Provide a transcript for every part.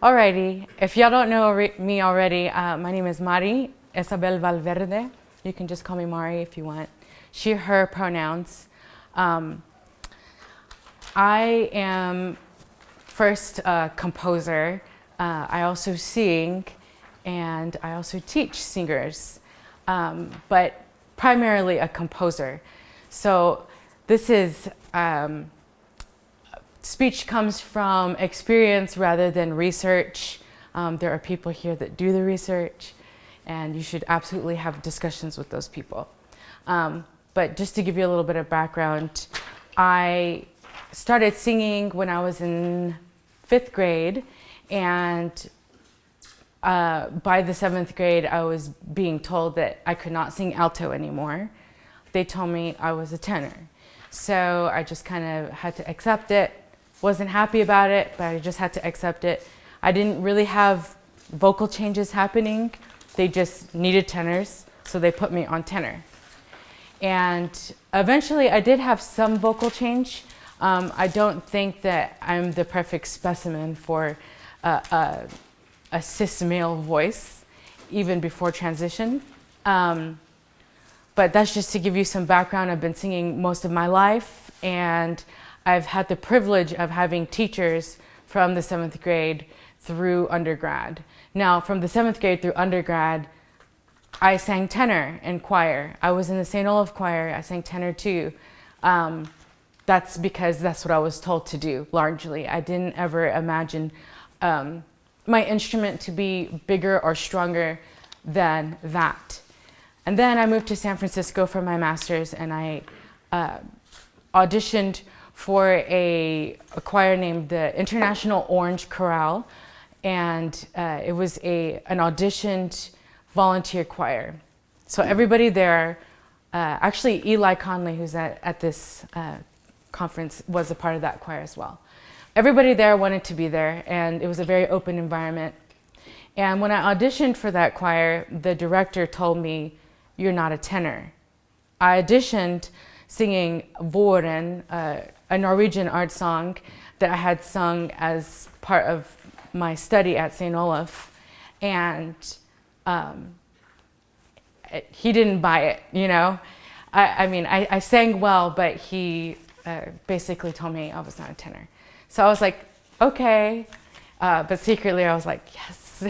Alrighty, if y'all don't know me already, my name is Mari Esabel Valverde. You can just call me Mari if you want. She, her pronouns. I am first a composer. I also sing, and I also teach singers, but primarily a composer. So this is, speech comes from experience rather than research. There are people here that do the research, and you should absolutely have discussions with those people. But just to give you a little bit of background, I started singing when I was in 5th grade, and by the 7th grade, I was being told that I could not sing alto anymore. They told me I was a tenor. So I just kind of had to accept it. Wasn't happy about it, but I just had to accept it. I didn't really have vocal changes happening. They just needed tenors, so they put me on tenor. And eventually I did have some vocal change. I don't think that I'm the perfect specimen for a cis male voice, even before transition. But that's just to give you some background. I've been singing most of my life, and I've had the privilege of having teachers from the 7th grade through undergrad. Now, from the 7th grade through undergrad, I sang tenor in choir. I was in the St. Olaf choir. I sang tenor too. That's because that's what I was told to do, largely. I didn't ever imagine my instrument to be bigger or stronger than that. And then I moved to San Francisco for my master's, and I auditioned for a choir named the International Orange Chorale, and it was an auditioned volunteer choir. So everybody there, actually Eli Conley, who's at this conference, was a part of that choir as well. Everybody there wanted to be there, and it was a very open environment. And when I auditioned for that choir, the director told me, "You're not a tenor." I auditioned singing Våren, a Norwegian art song that I had sung as part of my study at St. Olaf, and he didn't buy it, you know? I mean, I sang well, but he basically told me I was not a tenor. So I was like, okay, but secretly I was like, yes.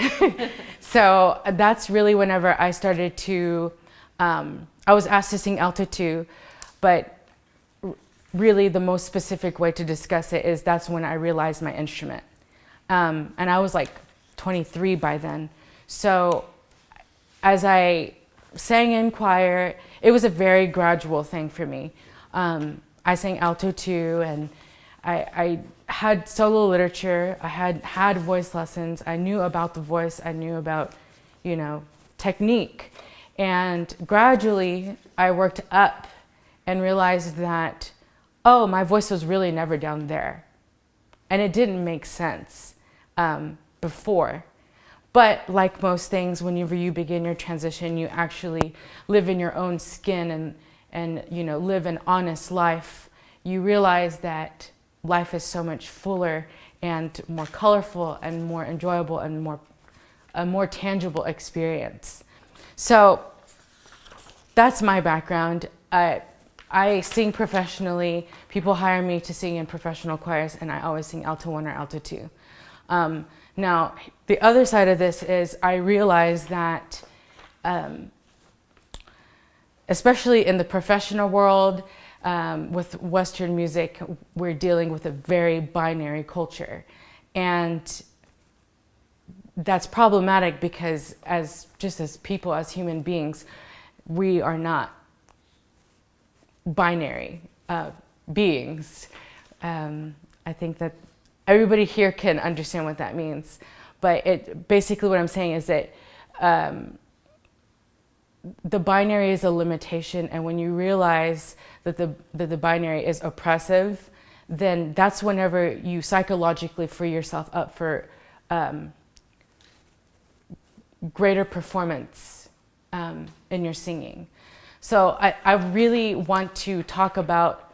So that's really whenever I started to, I was asked to sing alto too, but really the most specific way to discuss it is that's when I realized my instrument. And I was like 23 by then. So as I sang in choir, it was a very gradual thing for me. I sang alto too, and I had solo literature. I had voice lessons. I knew about the voice. I knew about, you know, technique. And gradually I worked up and realized that, oh, my voice was really never down there. And it didn't make sense before. But like most things, whenever you begin your transition, you actually live in your own skin and you know, live an honest life. You realize that life is so much fuller and more colorful and more enjoyable and a more tangible experience. So that's my background. I sing professionally. People hire me to sing in professional choirs, and I always sing alto 1 or alto 2. Now, the other side of this is I realize that, especially in the professional world, with Western music, we're dealing with a very binary culture. And that's problematic because just as people, as human beings, we are not binary beings. I think that everybody here can understand what that means. But basically what I'm saying is that the binary is a limitation, and when you realize that the binary is oppressive, then that's whenever you psychologically free yourself up for greater performance in your singing. So I really want to talk about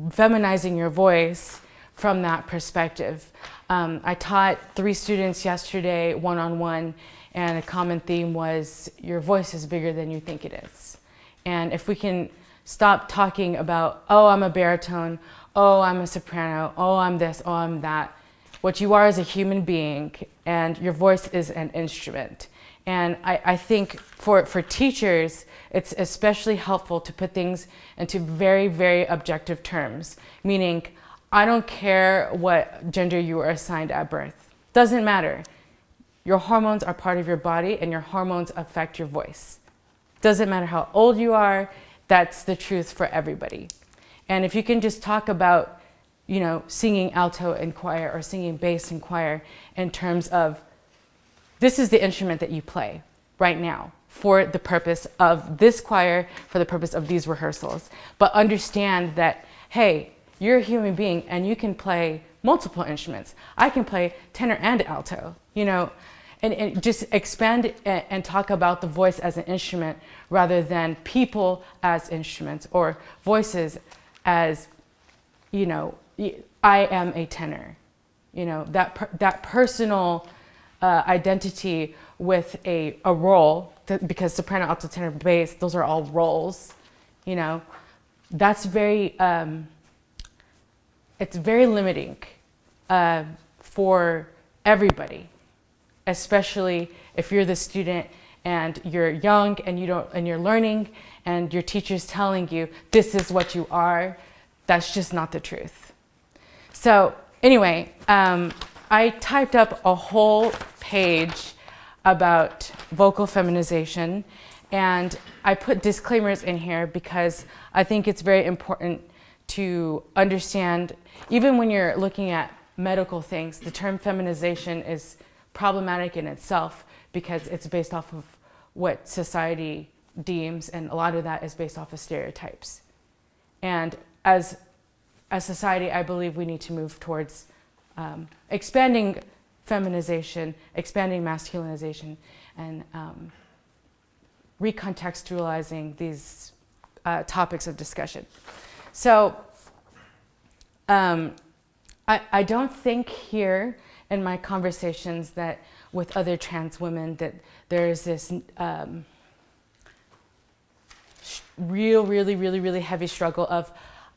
feminizing your voice from that perspective. I taught 3 students yesterday one-on-one, and a common theme was your voice is bigger than you think it is. And if we can stop talking about, oh, I'm a baritone, oh, I'm a soprano, oh, I'm this, oh, I'm that. What you are is a human being, and your voice is an instrument. And I think for teachers, it's especially helpful to put things into very, very objective terms, meaning I don't care what gender you were assigned at birth. Doesn't matter. Your hormones are part of your body, and your hormones affect your voice. Doesn't matter how old you are, that's the truth for everybody. And if you can just talk about, you know, singing alto in choir or singing bass in choir in terms of, this is the instrument that you play right now for the purpose of this choir, for the purpose of these rehearsals. But understand that, hey, you're a human being and you can play multiple instruments. I can play tenor and alto, you know, and just expand and talk about the voice as an instrument rather than people as instruments or voices as, you know, I am a tenor. You know, that personal identity with a role, because soprano, alto, tenor, bass, those are all roles, you know, that's very, it's very limiting for everybody, especially if you're the student and you're young and you're learning and your teacher's telling you this is what you are. That's just not the truth. So anyway, I typed up a whole page about vocal feminization, and I put disclaimers in here because I think it's very important to understand, even when you're looking at medical things, the term feminization is problematic in itself because it's based off of what society deems, and a lot of that is based off of stereotypes. And as a society, I believe we need to move towards expanding feminization, expanding masculinization, and recontextualizing these topics of discussion. So I don't think here in my conversations that with other trans women that there is this really heavy struggle of,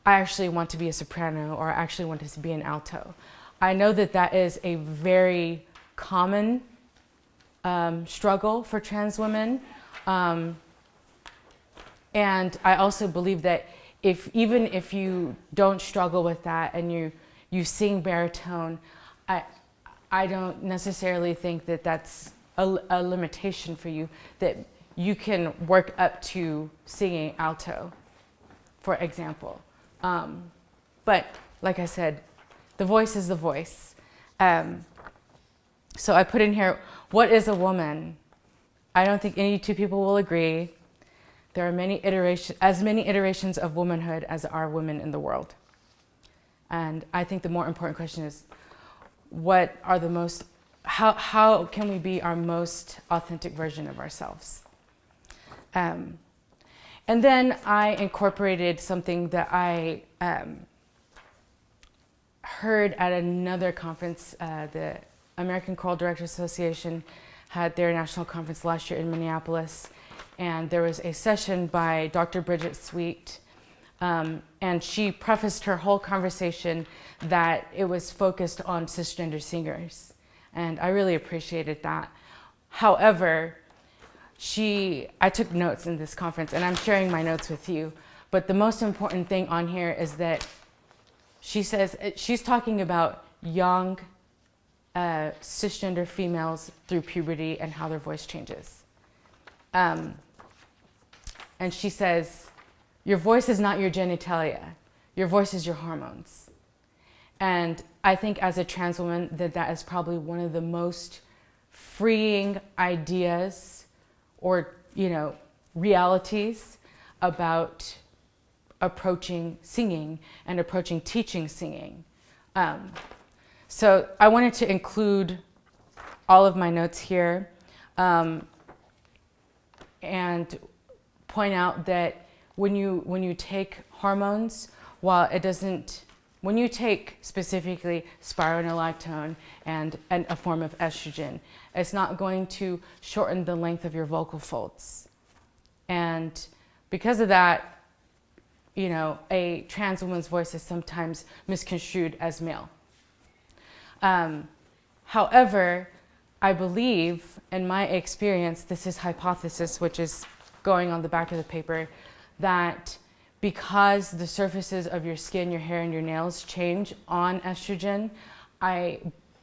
I actually want to be a soprano or I actually want to be an alto. I know that that is a very common struggle for trans women. And I also believe that even if you don't struggle with that and you sing baritone, I don't necessarily think that that's a limitation for you, that you can work up to singing alto, for example. But like I said, the voice is the voice. So I put in here, what is a woman? I don't think any two people will agree. There are as many iterations of womanhood as are women in the world. And I think the more important question is, what are the most, how can we be our most authentic version of ourselves? And then I incorporated something that I heard at another conference. The American Choral Directors Association had their national conference last year in Minneapolis, and there was a session by Dr. Bridget Sweet, and she prefaced her whole conversation that it was focused on cisgender singers, and I really appreciated that. However, I took notes in this conference, and I'm sharing my notes with you, but the most important thing on here is that she says, she's talking about young cisgender females through puberty and how their voice changes. And she says, your voice is not your genitalia, your voice is your hormones. And I think as a trans woman that is probably one of the most freeing ideas or, you know, realities about approaching singing and approaching teaching singing. So I wanted to include all of my notes here and point out that when you take hormones, while it doesn't when you take specifically spironolactone and a form of estrogen, it's not going to shorten the length of your vocal folds. And because of that, you know, a trans woman's voice is sometimes misconstrued as male. However, I believe, in my experience, this is hypothesis, which is going on the back of the paper, that because the surfaces of your skin, your hair, and your nails change on estrogen, I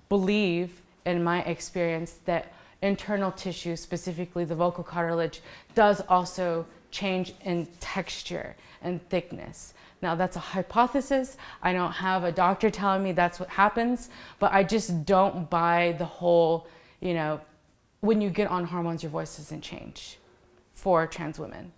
believe, in my experience, that internal tissue, specifically the vocal cartilage, does also change in texture and thickness. Now, that's a hypothesis. I don't have a doctor telling me that's what happens, but I just don't buy the whole, you know, when you get on hormones, your voice doesn't change for trans women.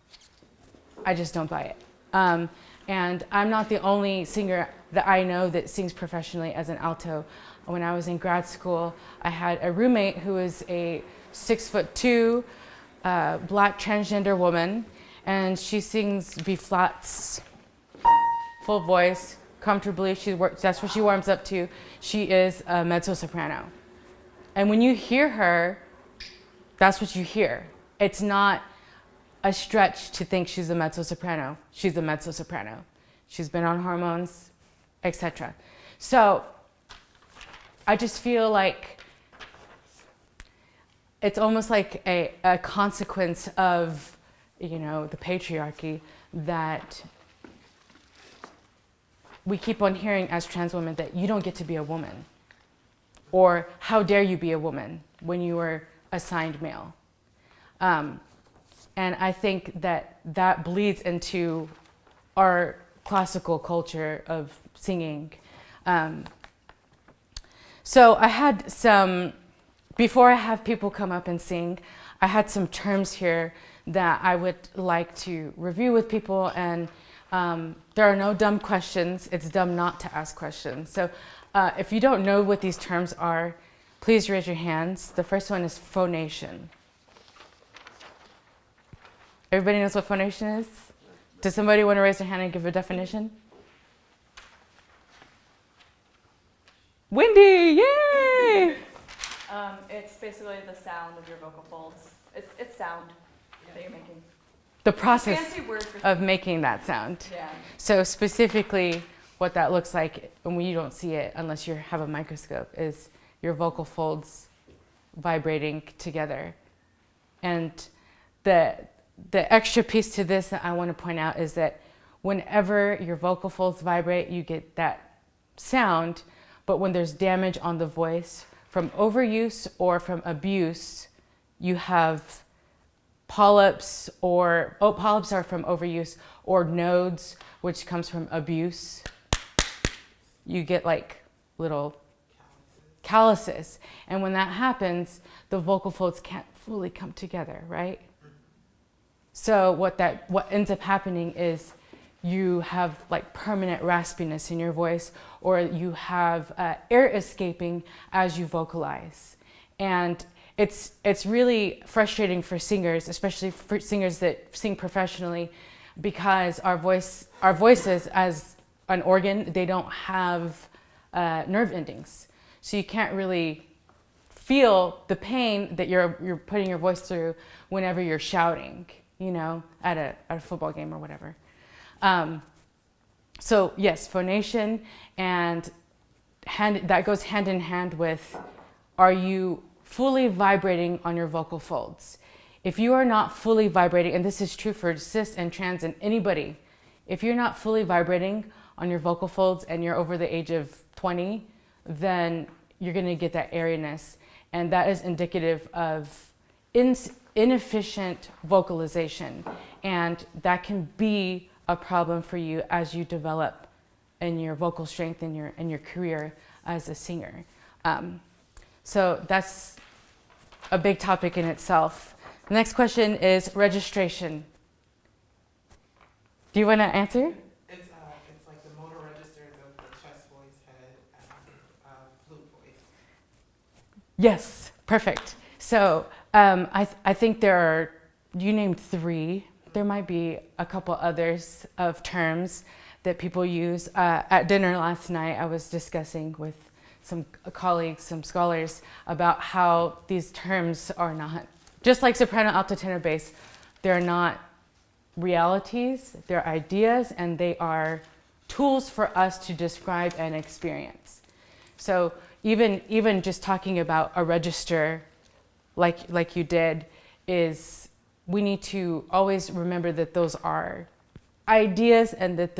I just don't buy it. And I'm not the only singer that I know that sings professionally as an alto. When I was in grad school, I had a roommate who was a 6'2", black transgender woman, and she sings B flats, full voice, comfortably. That's what she warms up to. She is a mezzo-soprano. And when you hear her, that's what you hear. It's not a stretch to think she's a mezzo-soprano. She's a mezzo-soprano. She's been on hormones, etc. So I just feel like it's almost like a consequence of, you know, the patriarchy, that we keep on hearing as trans women that you don't get to be a woman, or how dare you be a woman when you were assigned male. And I think that that bleeds into our classical culture of singing. So I had some, before I have people come up and sing, I had some terms here that I would like to review with people, and there are no dumb questions. It's dumb not to ask questions. So if you don't know what these terms are, please raise your hands. The first one is phonation. Everybody knows what phonation is? Does somebody want to raise their hand and give a definition? Wendy, yay! It's basically the sound of your vocal folds. It's sound that you're making. The process Fancy word for of making that sound. Yeah. So specifically what that looks like, and you don't see it unless you have a microscope, is your vocal folds vibrating together. And the extra piece to this that I want to point out is that whenever your vocal folds vibrate, you get that sound, but when there's damage on the voice from overuse or from abuse, you have polyps, or polyps are from overuse, or nodes, which comes from abuse. You get like little calluses. And when that happens, the vocal folds can't fully come together, right? So what ends up happening is you have like permanent raspiness in your voice, or you have air escaping as you vocalize. And it's really frustrating for singers, especially for singers that sing professionally, because our voices as an organ, they don't have nerve endings. So you can't really feel the pain that you're putting your voice through whenever you're shouting, you know, at a football game or whatever. So yes, phonation, and that goes hand in hand with, are you fully vibrating on your vocal folds? If you are not fully vibrating, and this is true for cis and trans and anybody, if you're not fully vibrating on your vocal folds and you're over the age of 20, then you're gonna get that airiness. And that is indicative of inefficient vocalization. And that can be a problem for you as you develop in your vocal strength in your career as a singer. So that's a big topic in itself. The next question is registration. Do you want to answer? It's like the motor registers of the chest voice, head, and flute voice. Yes, perfect. So I think there are, you named 3. There might be a couple others of terms that people use. At dinner last night, I was discussing with some colleagues, some scholars, about how these terms are not, just like soprano, alto, tenor, bass, they're not realities, they're ideas, and they are tools for us to describe an experience. So even just talking about a register, like you did, is we need to always remember that those are ideas and that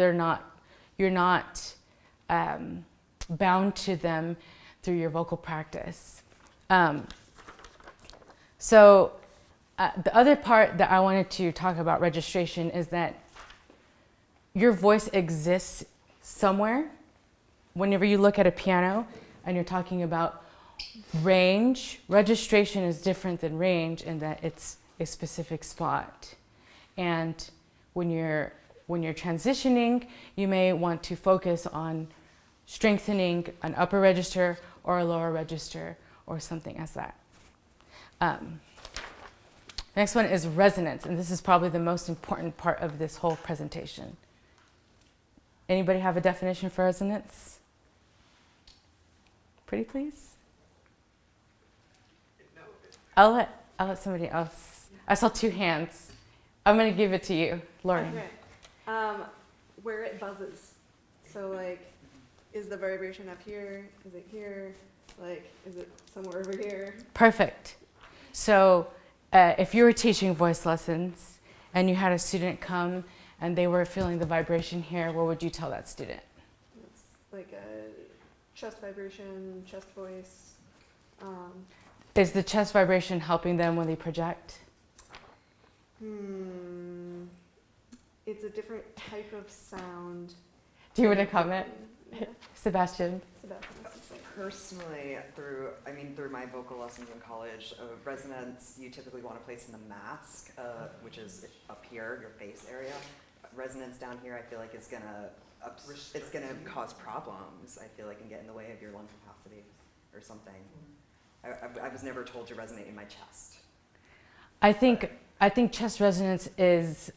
you're not bound to them through your vocal practice. So the other part that I wanted to talk about registration is that your voice exists somewhere. Whenever you look at a piano and you're talking about range, registration is different than range in that it's a specific spot. And when you're transitioning, you may want to focus on strengthening an upper register or a lower register or something as that. Next one is resonance, and this is probably the most important part of this whole presentation. Anybody have a definition for resonance? Pretty please? I'll let somebody else. I saw two hands. I'm gonna give it to you, Lauren. Okay. Where it buzzes. So like, is the vibration up here? Is it here? Like, is it somewhere over here? Perfect. So if you were teaching voice lessons and you had a student come and they were feeling the vibration here, what would you tell that student? It's like a chest vibration, chest voice. Is the chest vibration helping them when they project? It's a different type of sound. Do you want to comment? Yeah. Sebastian? Personally, through my vocal lessons in college, resonance you typically want to place in the mask, which is up here, your face area. Resonance down here, I feel like it's gonna cause problems. I feel like and get in the way of your lung capacity or something. I was never told to resonate in my chest. I think chest resonance is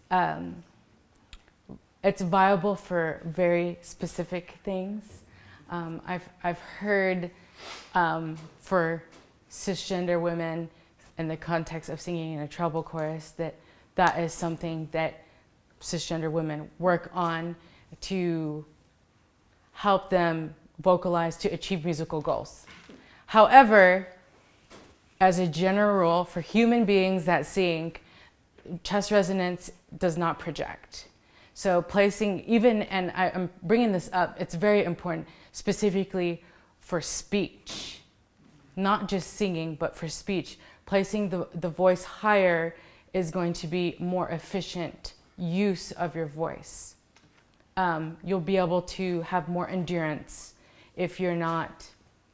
it's viable for very specific things. I've heard for cisgender women in the context of singing in a treble chorus that is something that cisgender women work on to help them vocalize to achieve musical goals. However, as a general rule, for human beings that sing, chest resonance does not project. So placing and I'm bringing this up, it's very important, specifically for speech, not just singing, but for speech. Placing the voice higher is going to be more efficient use of your voice. You'll be able to have more endurance if you're not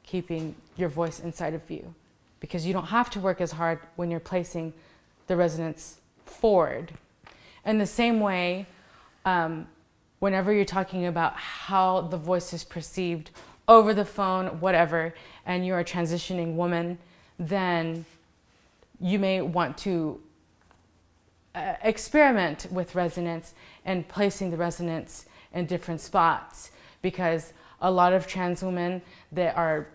keeping your voice inside of you, because you don't have to work as hard when you're placing the resonance forward. In the same way, whenever you're talking about how the voice is perceived over the phone, whatever, and you're a transitioning woman, then you may want to experiment with resonance and placing the resonance in different spots, because a lot of trans women that are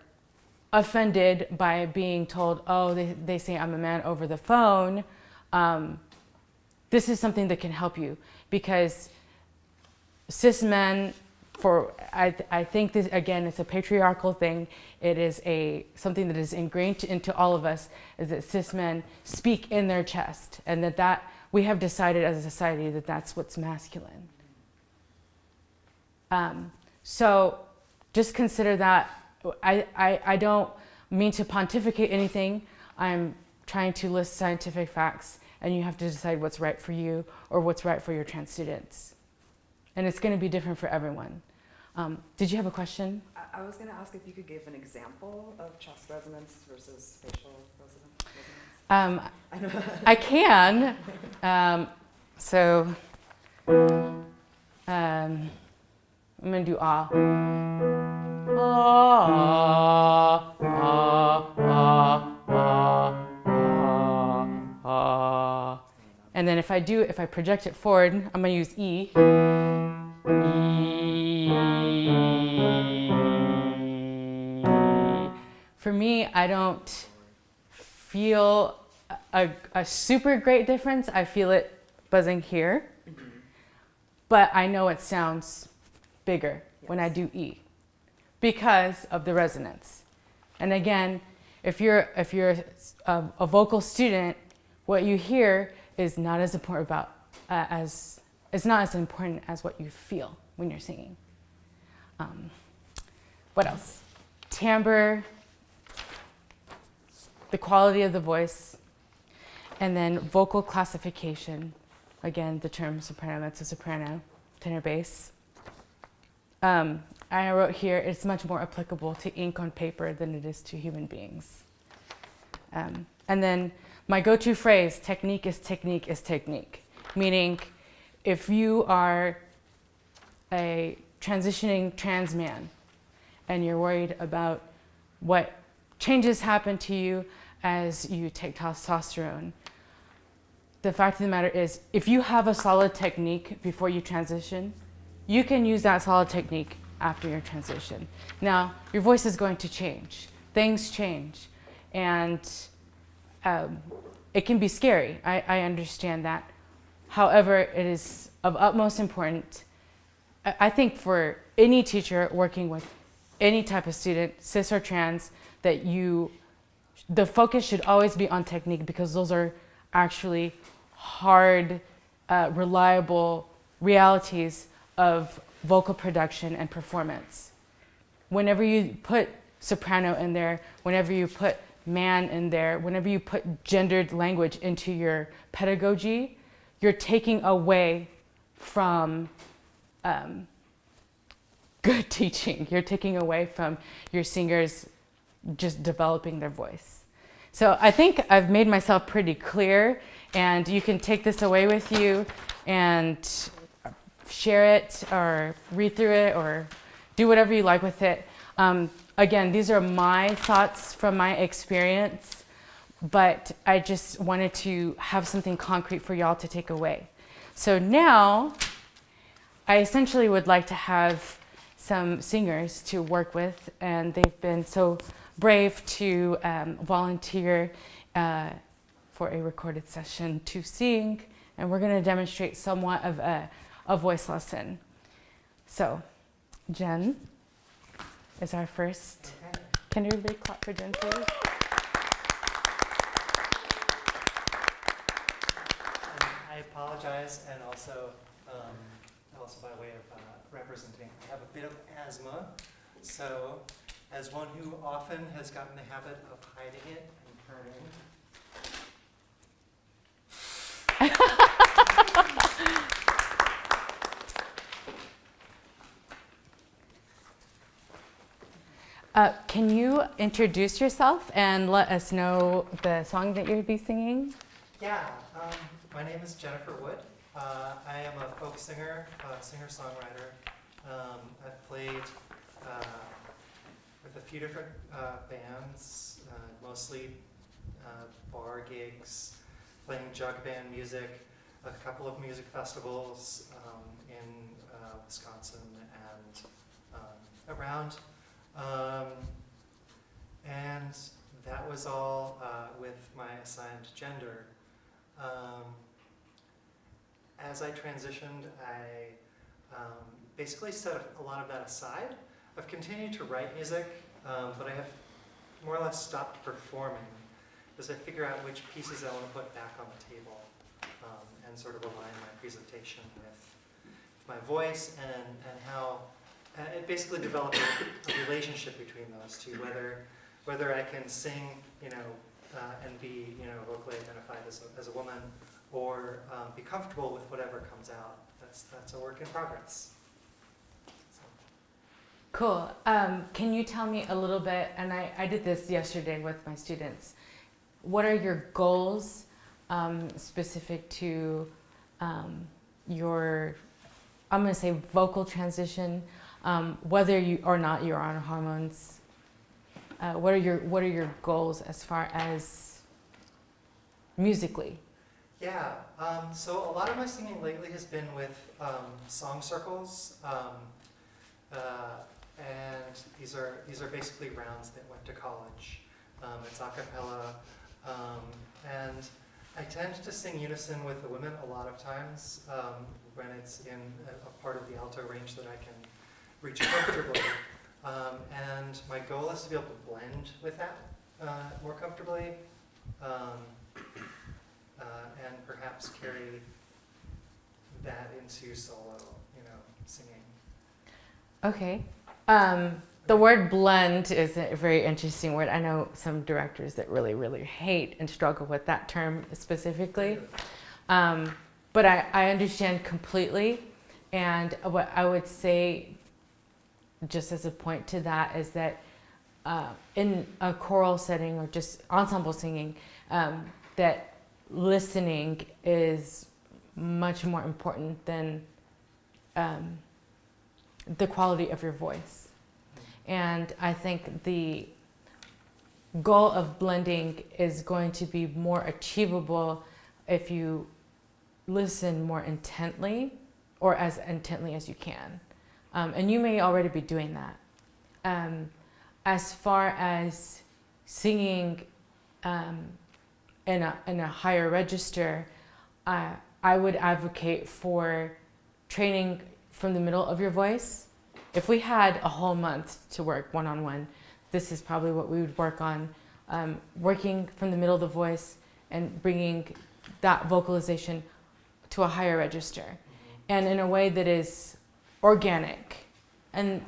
offended by being told, oh, they say I'm a man over the phone, this is something that can help you, because cis men, I think this, again, it's a patriarchal thing. It is something that is ingrained into all of us, is that cis men speak in their chest, and that we have decided as a society that that's what's masculine. So just consider that. I don't mean to pontificate anything. I'm trying to list scientific facts, and you have to decide what's right for you or what's right for your trans students. And it's going to be different for everyone. Did you have a question? I was going to ask if you could give an example of chest resonance versus facial resonance. I can. I'm going to do ah. Ah, ah, ah, ah, ah, ah. And then if I project it forward, I'm going to use E. E. for me, I don't feel a super great difference. I feel it buzzing here, but I know it sounds bigger when I do E because of the resonance. And again, if you're a vocal student, what you hear is not as important it's not as important as what you feel when you're singing. What else? Timbre, the quality of the voice, and then vocal classification. Again, the term soprano, mezzo-soprano, tenor bass. I wrote here, it's much more applicable to ink on paper than it is to human beings. And then my go-to phrase, technique is technique is technique. Meaning, if you are a transitioning trans man and you're worried about what changes happen to you as you take testosterone, the fact of the matter is, if you have a solid technique before you transition, you can use that solid technique after your transition. Now, your voice is going to change. Things change. And it can be scary. I understand that. However, it is of utmost importance, I think, for any teacher working with any type of student, cis or trans, that the focus should always be on technique, because those are actually hard, reliable realities of vocal production and performance. Whenever you put soprano in there, whenever you put man in there, whenever you put gendered language into your pedagogy, you're taking away from good teaching. You're taking away from your singers just developing their voice. So I think I've made myself pretty clear, and you can take this away with you and share it or read through it or do whatever you like with it. Again, these are my thoughts from my experience, but I just wanted to have something concrete for y'all to take away. So now, I essentially would like to have some singers to work with, and they've been so brave to volunteer for a recorded session to sing, and we're going to demonstrate somewhat of a voice lesson. So, Jen is our first. Okay. Can everybody clap for Jen, please? I apologize, and also by way of representing, I have a bit of asthma, so as one who often has gotten the habit of hiding it and purring. Can you introduce yourself and let us know the song that you'll be singing? Yeah, my name is Jennifer Wood. I am a folk singer, singer-songwriter. I've played with a few different bands, mostly bar gigs, playing jug band music, a couple of music festivals in Wisconsin and around. And that was all with my assigned gender. As I transitioned, I basically set a lot of that aside. I've continued to write music, but I have more or less stopped performing as I figure out which pieces I want to put back on the table and sort of align my presentation with my voice and how it basically developed a relationship between those two, whether I can sing, and be, vocally identified as a woman, or be comfortable with whatever comes out. That's a work in progress. So. Cool. Can you tell me a little bit, and I did this yesterday with my students, what are your goals specific to your, I'm going to say vocal transition, whether you or not you're on hormones? What are your goals as far as musically? Yeah, so a lot of my singing lately has been with song circles. and these are basically rounds that went to college. It's a cappella, and I tend to sing unison with the women a lot of times when it's in a part of the alto range that I can reach comfortably. And my goal is to be able to blend with that more comfortably, and perhaps carry that into solo, singing. Okay. The word blend is a very interesting word. I know some directors that really, really hate and struggle with that term specifically. But I understand completely. And what I would say, just as a point to that, is that in a choral setting or just ensemble singing, that listening is much more important than the quality of your voice. And I think the goal of blending is going to be more achievable if you listen more intently, or as intently as you can. And you may already be doing that. As far as singing in a higher register, I would advocate for training from the middle of your voice. If we had a whole month to work one-on-one, this is probably what we would work on, working from the middle of the voice and bringing that vocalization to a higher register, and in a way that is organic. And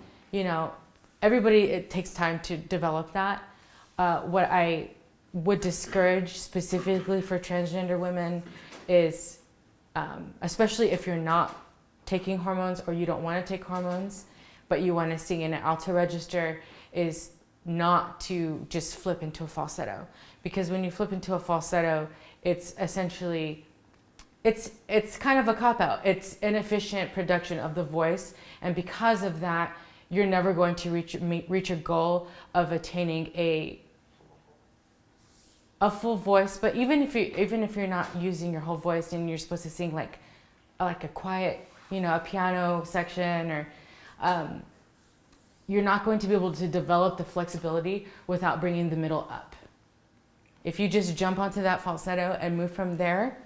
everybody, it takes time to develop that. What I would discourage specifically for transgender women is, especially if you're not taking hormones or you don't want to take hormones, but you want to sing in an alto register, is not to just flip into a falsetto. Because when you flip into a falsetto, it's essentially, it's kind of a cop-out. It's inefficient production of the voice, and because of that, you're never going to reach a goal of attaining a full voice. But even if you're not using your whole voice and you're supposed to sing like a quiet, a piano section, or you're not going to be able to develop the flexibility without bringing the middle up. If you just jump onto that falsetto and move from there,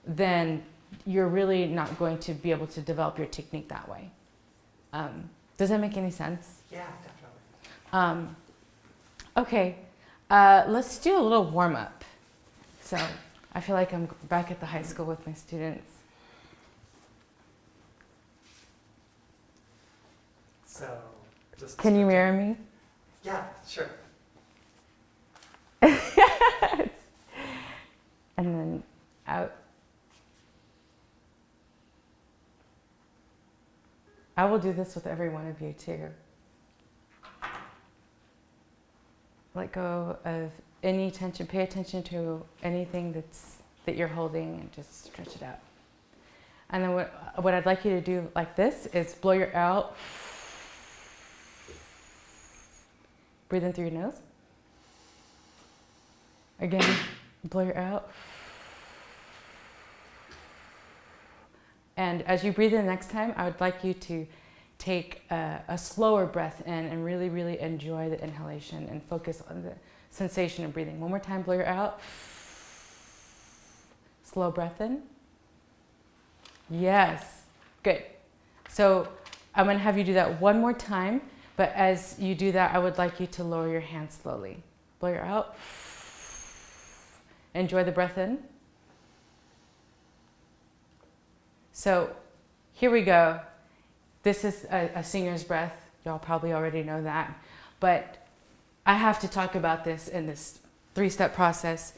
then you're really not going to be able to develop your technique that way. Does that make any sense? Yeah, definitely. Okay, let's do a little warm-up. So I feel like I'm back at the high school with my students. So, just Can you mirror me? Yeah, sure. And then out. I will do this with every one of you too. Let go of any tension. Pay attention to anything that you're holding, and just stretch it out. And then what I'd like you to do like this is blow your out. Breathe in through your nose. Again, blow your out. And as you breathe in next time, I would like you to take a slower breath in and really, really enjoy the inhalation and focus on the sensation of breathing. One more time, blow your out. Slow breath in. Yes, good. So I'm gonna have you do that one more time, but as you do that, I would like you to lower your hands slowly. Blow your out. Enjoy the breath in. So here we go. This is a singer's breath. Y'all probably already know that. But I have to talk about this in this 3-step process.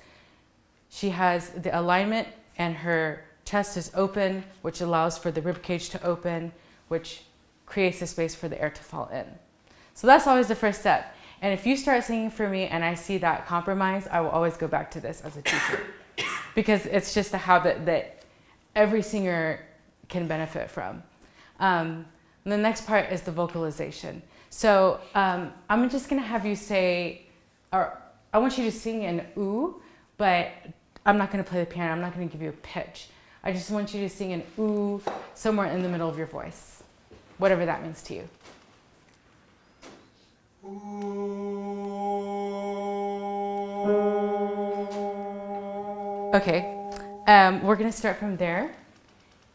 She has the alignment, and her chest is open, which allows for the rib cage to open, which creates a space for the air to fall in. So that's always the first step. And if you start singing for me and I see that compromise, I will always go back to this as a teacher, because it's just a habit that every singer can benefit from. The next part is the vocalization. So I'm just gonna have you say, or I want you to sing an ooh, but I'm not gonna play the piano, I'm not gonna give you a pitch. I just want you to sing an ooh somewhere in the middle of your voice, whatever that means to you. Okay, we're gonna start from there,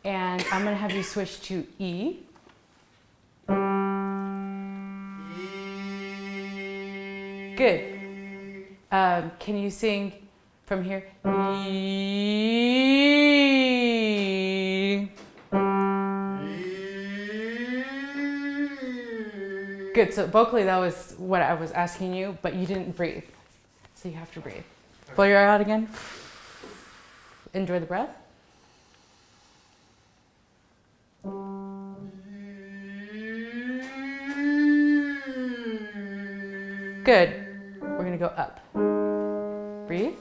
and I'm gonna have you switch to E. Good. Can you sing from here? E. Good, so vocally that was what I was asking you, but you didn't breathe. So you have to breathe. Blow your eye out again. Enjoy the breath. Good. We're gonna go up. Breathe.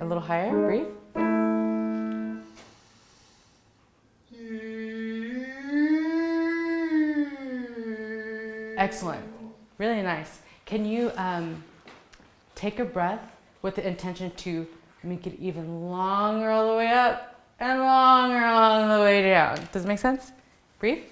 A little higher. Breathe. Excellent. Really nice. Can you take a breath with the intention to make it even longer all the way up and longer all the way down? Does it make sense? Breathe.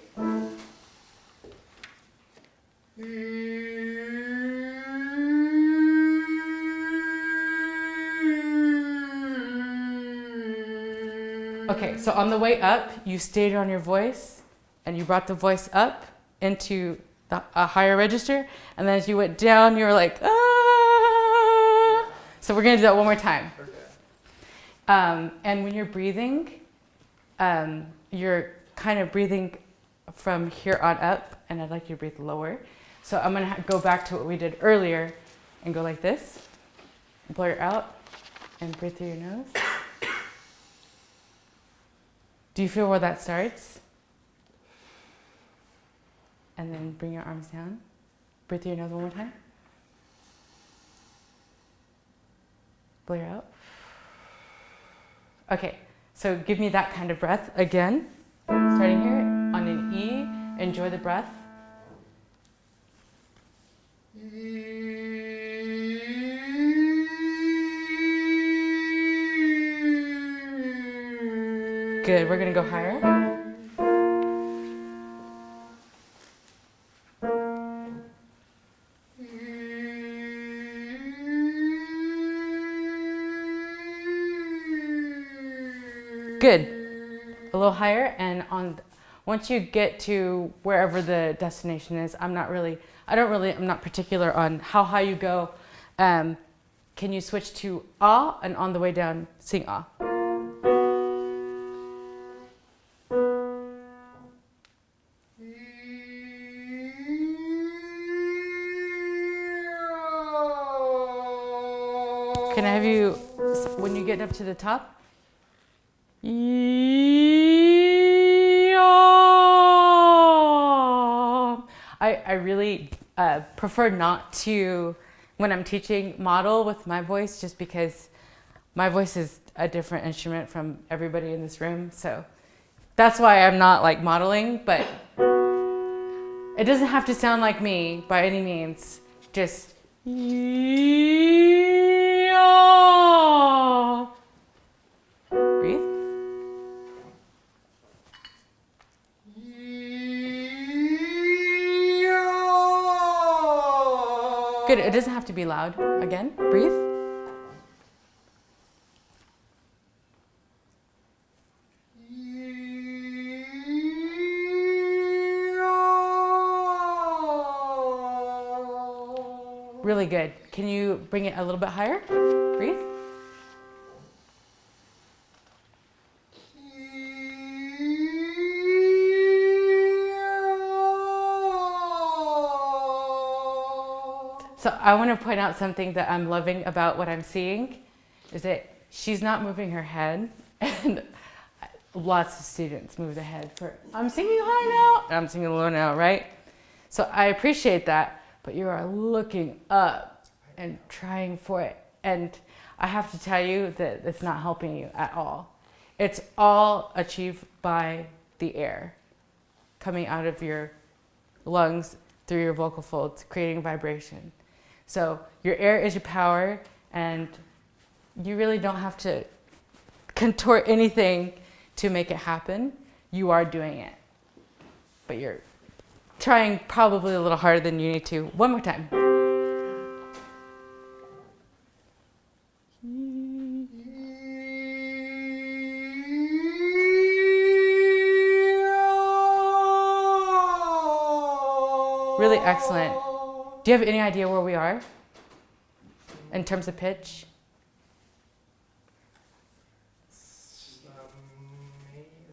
Okay, so on the way up, you stayed on your voice and you brought the voice up into a higher register, and then as you went down, you were like, ah. So we're gonna do that one more time. Okay. And when you're breathing, you're kind of breathing from here on up, and I'd like you to breathe lower. So I'm gonna go back to what we did earlier and go like this. Blow your out and breathe through your nose. Do you feel where that starts? And then bring your arms down. Breathe through your nose one more time. Blow your out. Okay, so give me that kind of breath again. Starting here on an E, enjoy the breath. Good, we're gonna go higher. Good. A little higher, and once you get to wherever the destination is, I'm not particular on how high you go. Can you switch to ah, and on the way down, sing ah? Can I have you, when you get up to the top? I really prefer not to, when I'm teaching, model with my voice, just because my voice is a different instrument from everybody in this room. So that's why I'm not like modeling, but it doesn't have to sound like me by any means. Just breathe. Good, it doesn't have to be loud. Again, breathe. Really good. Can you bring it a little bit higher? Breathe. So I want to point out something that I'm loving about what I'm seeing, is that she's not moving her head, and lots of students move their head for, I'm singing high now, and I'm singing low now, right? So I appreciate that, but you are looking up and trying for it. And I have to tell you that it's not helping you at all. It's all achieved by the air coming out of your lungs through your vocal folds, creating vibration. So your air is your power, and you really don't have to contort anything to make it happen. you are doing it. But you're trying probably a little harder than you need to. One more time. Really excellent. Do you have any idea where we are in terms of pitch?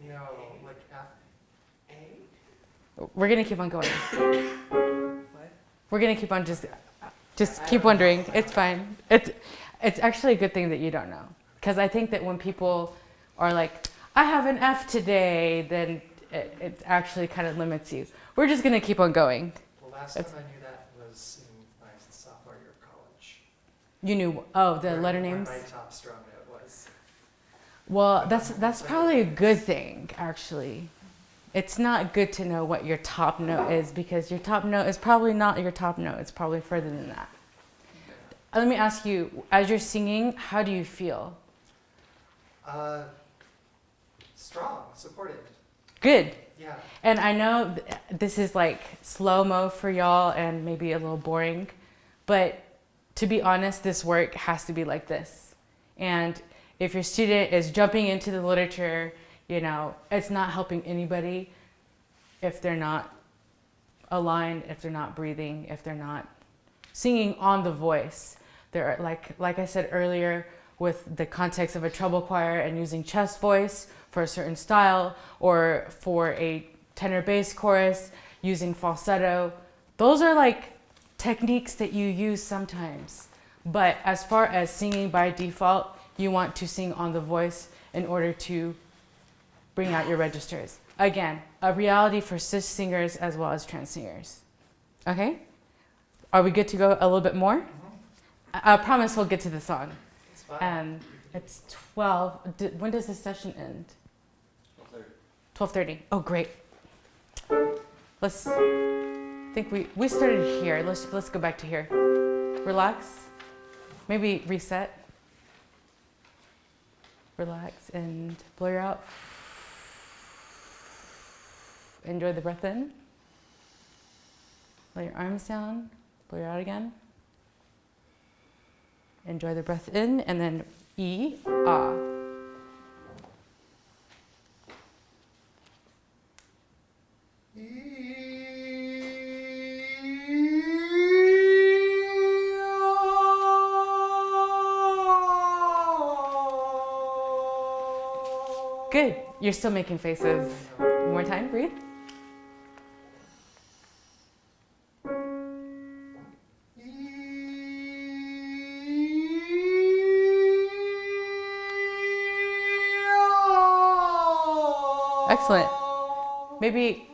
No, like F. We're gonna keep on going. We're gonna keep on just keep wondering. It's fine. It's actually a good thing that you don't know, because I think that when people are like, I have an F today, then it actually kind of limits you. We're just gonna keep on going. Well, last time I knew that was in my sophomore year of college. You knew, oh, the Where- letter where names? my top strong note was. Well, that's probably a good thing, actually. It's not good to know what your top note is, because your top note is probably not your top note. It's probably further than that. Let me ask you, as you're singing, how do you feel? Strong, supported. Good. Yeah. And I know this is like slow-mo for y'all and maybe a little boring, but to be honest, this work has to be like this. And if your student is jumping into the literature, you know, it's not helping anybody if they're not aligned, if they're not breathing, if they're not singing on the voice. There are, like I said earlier, with the context of a treble choir and using chest voice for a certain style, or for a tenor bass chorus using falsetto. Those are like techniques that you use sometimes. But as far as singing by default, you want to sing on the voice in order to bring out your registers. Again, a reality for cis singers as well as trans singers. Okay? Are we good to go a little bit more? I promise we'll get to the song. It's fine. And it's 12. When does the session end? 12:30. Oh, great. I think we started here. Let's go back to here. Relax. Maybe reset. Relax and blow your out. Enjoy the breath in. Let your arms down. Blow your out again. Enjoy the breath in, and then E, ah. Good. You're still making faces. One more time, breathe. Excellent. Maybe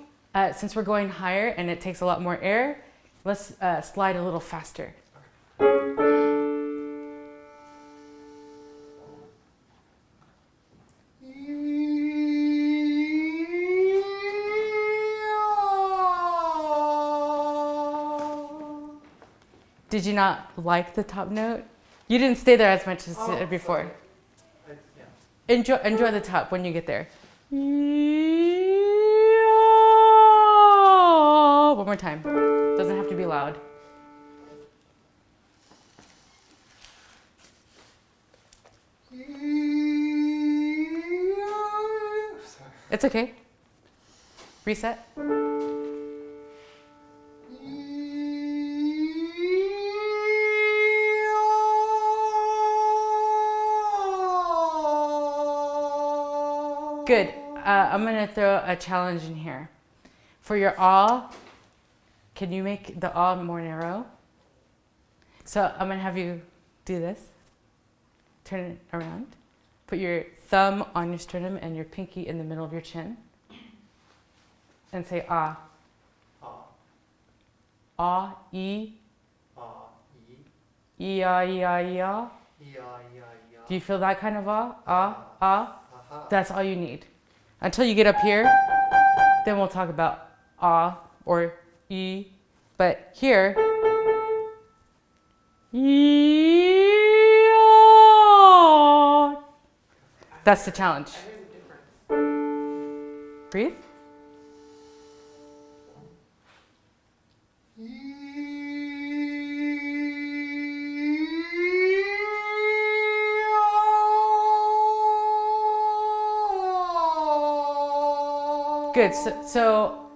since we're going higher and it takes a lot more air, let's slide a little faster. Did you not like the top note? You didn't stay there as much as before. Yeah. Enjoy the top when you get there. One more time. Doesn't have to be loud. It's okay. Reset. Good. I'm going to throw a challenge in here. For your ah, can you make the ah more narrow? So I'm going to have you do this. Turn it around. Put your thumb on your sternum and your pinky in the middle of your chin. And say ah. Ah. Ah, e. Ah. E, ah, e, ah, e, ah. Do you feel that kind of ah? Ah, ah. That's all you need. Until you get up here, then we'll talk about ah or e. But here, that's the challenge. I hear the difference. Breathe. Good. So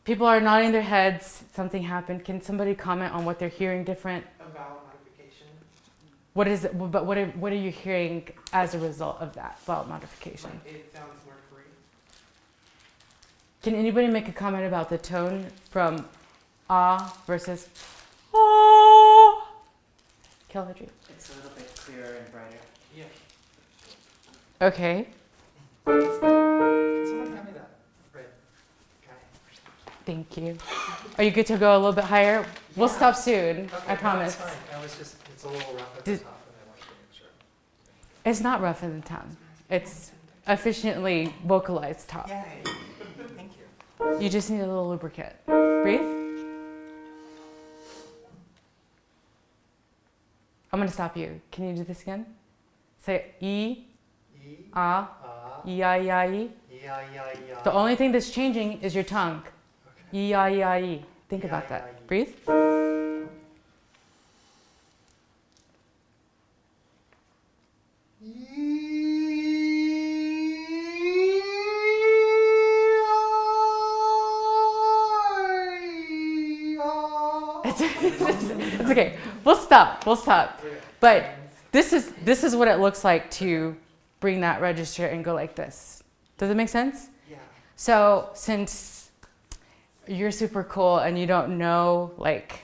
people are nodding their heads. Something happened. Can somebody comment on what they're hearing different? A vowel modification. What is it? But what are you hearing as a result of that vowel modification? It sounds more free. Can anybody make a comment about the tone from ah versus ah? Kelly. It's a little bit clearer and brighter. Yeah. Okay. Can someone hand me that? Right. Okay. Thank you. Are you good to go a little bit higher? We'll Yeah. stop soon. Okay, I no, promise. it's fine. I was just, it's a little rough at the Did- top, and I wanted to make sure. It's not rough in the tongue. It's efficiently vocalized top. Yay. Thank you. You just need a little lubricant. Breathe. I'm gonna stop you. Can you do this again? Say E, E, ah, E-I-E-I-E. yeah, yeah, yeah. The only thing that's changing is your tongue. Okay. E-I-E-I-E. Think about E-I-E-I-E. that. Breathe. It's okay. We'll stop. We'll stop. But this is what it looks like to bring that register and go like this. Does it make sense? Yeah. So since you're super cool and you don't know, like,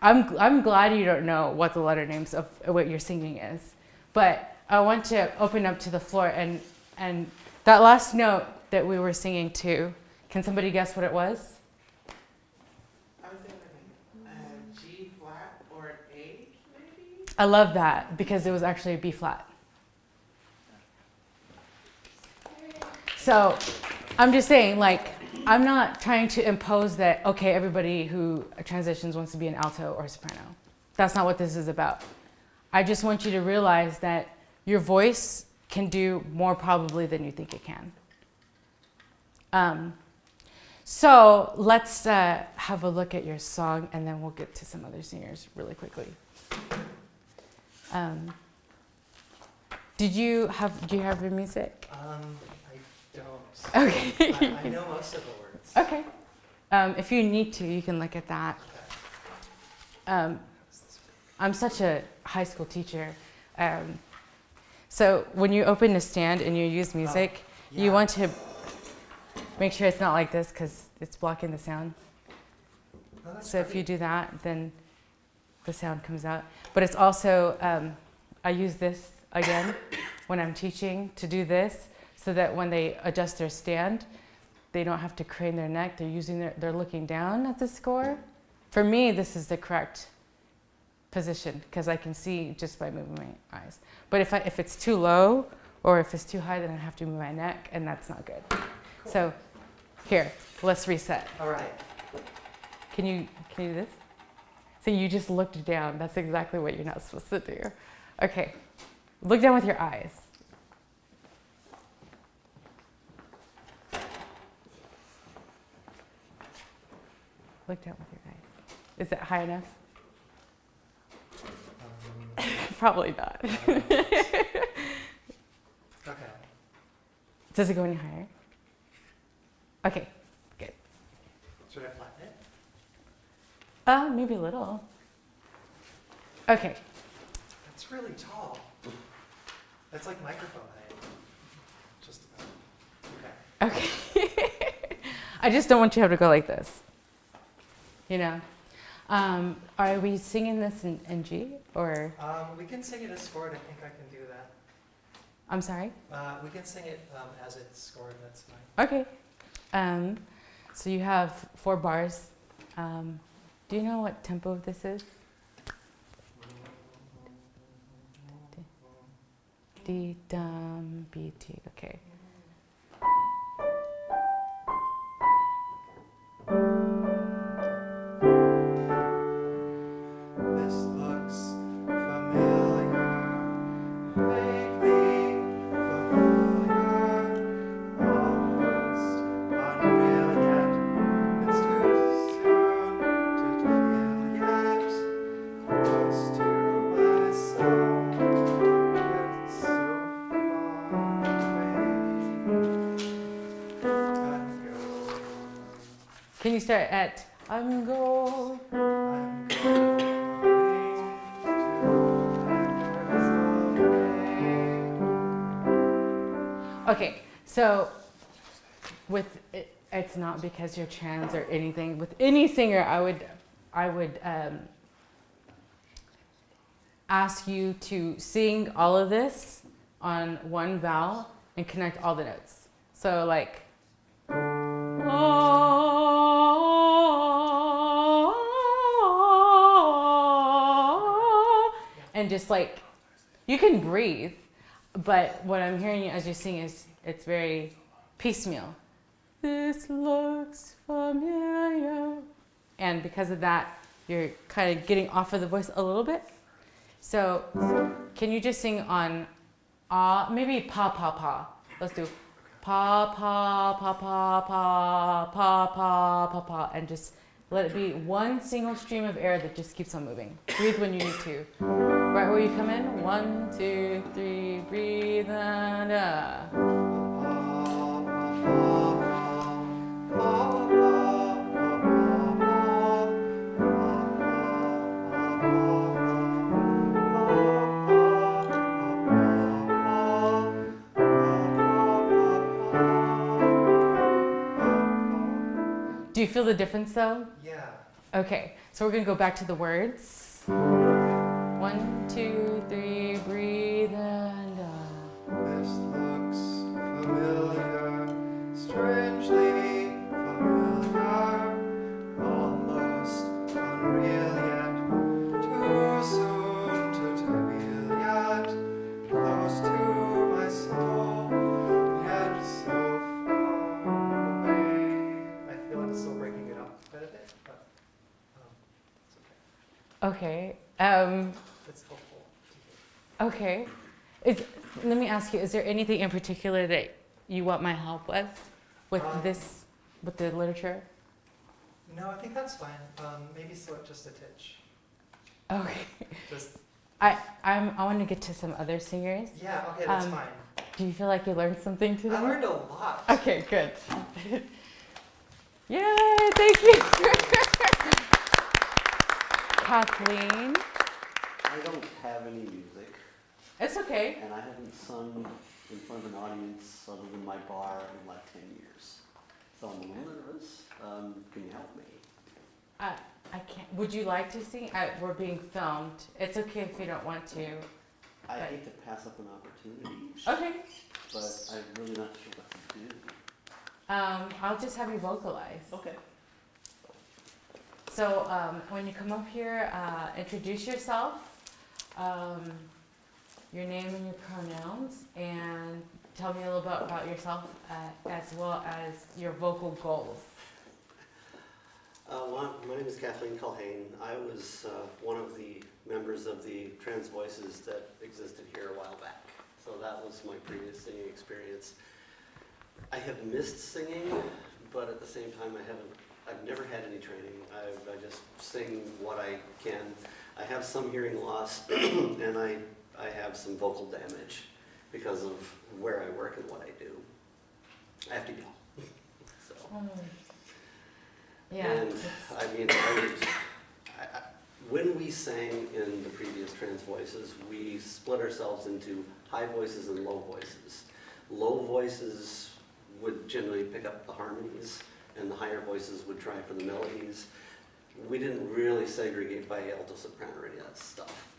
I'm glad you don't know what the letter names of what you're singing is. But I want to open up to the floor and that last note that we were singing to, can somebody guess what it was? I was thinking a G flat or an A, maybe? I love that because it was actually a B flat. So I'm just saying, like, I'm not trying to impose that, okay, everybody who transitions wants to be an alto or a soprano. That's not what this is about. I just want you to realize that your voice can do more probably than you think it can. So let's have a look at your song and then we'll get to some other singers really quickly. Do you have your music? I don't. Okay. I know most of the words. Okay. If you need to, you can look at that. I'm such a high school teacher. So when you open a stand and you use music, you want to make sure it's not like this because it's blocking the sound. Oh, that's So if you great. do that, then the sound comes out. But it's also, I use this again when I'm teaching to do this so that when they adjust their stand, they don't have to crane their neck. They're looking down at the score. For me, this is the correct position because I can see just by moving my eyes. But if it's too low or if it's too high, then I have to move my neck, and that's not good. Cool. So here, let's reset. All right. Can you do this? So you just looked down. That's exactly what you're not supposed to do. Okay, look down with your eyes. Look down with your eyes. Is it high enough? Probably not. Okay. Does it go any higher? Okay, good. Should I flatten it? Maybe a little. Okay. That's really tall. That's like microphone height. Just about. Okay. Okay. I just don't want you to have to go like this. You know? Are we singing this in G or? We can sing it as scored. I think I can do that. I'm sorry? We can sing it as it's scored. That's fine. Okay. So you have 4 bars. Do you know what tempo this is? D, dum, B, T. Okay. This looks familiar, vaguely familiar, almost Can you start at I'm going? I'm going to Okay, so with it, it's not because you're trans or anything. With any singer, I would ask you to sing all of this on one vowel and connect all the notes. So like, and just like, you can breathe, but what I'm hearing you as you sing is it's very piecemeal. This looks familiar. And because of that, you're kind of getting off of the voice a little bit. So can you just sing on maybe pa pa pa. Let's do pa pa pa pa pa pa pa pa pa, and just let it be one single stream of air that just keeps on moving. Breathe when you need to. Right where you come in. 1, 2, 3, breathe and Do you feel the difference though? Yeah. Okay, so we're gonna go back to the words. 1, 2, 3, breathe and This looks familiar, strangely familiar, almost unreal yet, too soon to reveal yet, close to my soul, yet so far away. I feel I'm still breaking it up quite a bit, but it's okay. Okay. It's helpful to hear. Okay. Let me ask you, is there anything in particular that you want my help with this, with the literature? No, I think that's fine. Maybe slow it just a titch. Okay. Just I want to get to some other singers. yeah, okay, that's Um, fine. Do you feel like you learned something today? I learned a lot. Okay, good. Yay, thank you. Kathleen. I don't have any music, It's okay. and I haven't sung in front of an audience other than my bar in like 10 years. So I'm a little nervous. Can you help me? I can't. Would you like to sing? We're being filmed. It's okay if you don't want to. I Right. hate to pass up an opportunity, Okay. but I'm really not sure what to do. I'll just have you vocalize. Okay. So when you come up here, introduce yourself, your name and your pronouns, and tell me a little bit about yourself as well as your vocal goals. My name is Kathleen Culhane. I was one of the members of the Trans Voices that existed here a while back. So that was my previous singing experience. I have missed singing, but at the same time I've never had any training. I just sing what I can. I have some hearing loss and I have some vocal damage because of where I work and what I do. I have to go. So. Yeah. And I mean, when we sang in the previous Trans Voices, we split ourselves into high voices and low voices. Low voices would generally pick up the harmonies, and the higher voices would try for the melodies. We didn't really segregate by alto, soprano, or any of that stuff.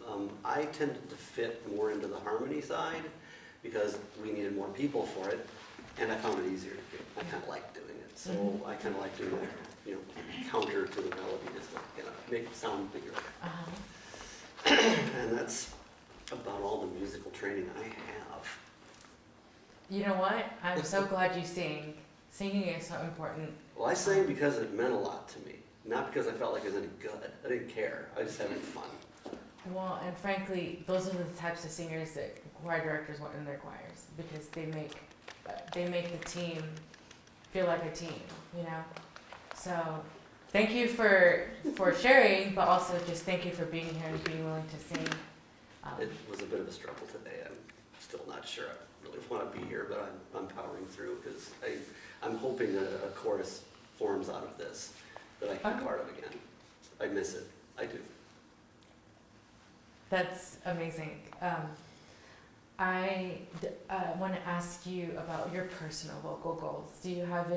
I tended to fit more into the harmony side because we needed more people for it, and I found it easier to do. I kind of like doing it, so I kind of like doing that. Counter to the melody, just to make it sound bigger. And that's about all the musical training I have. You know what? I'm so glad you sing. Singing is so important. Well, I sang because it meant a lot to me, not because I felt like I was any good. I didn't care. I just having fun. Well, and frankly, those are the types of singers that choir directors want in their choirs because they make the team feel like a team, you know? So thank you for sharing, but also just thank you for being here and being willing to sing. It was a bit of a struggle today. I'm still not sure I really want to be here, but I'm powering through because I'm hoping that a chorus forms out of this that I can be part of again. I miss it. I do. That's amazing. I want to ask you about your personal vocal goals. Do you have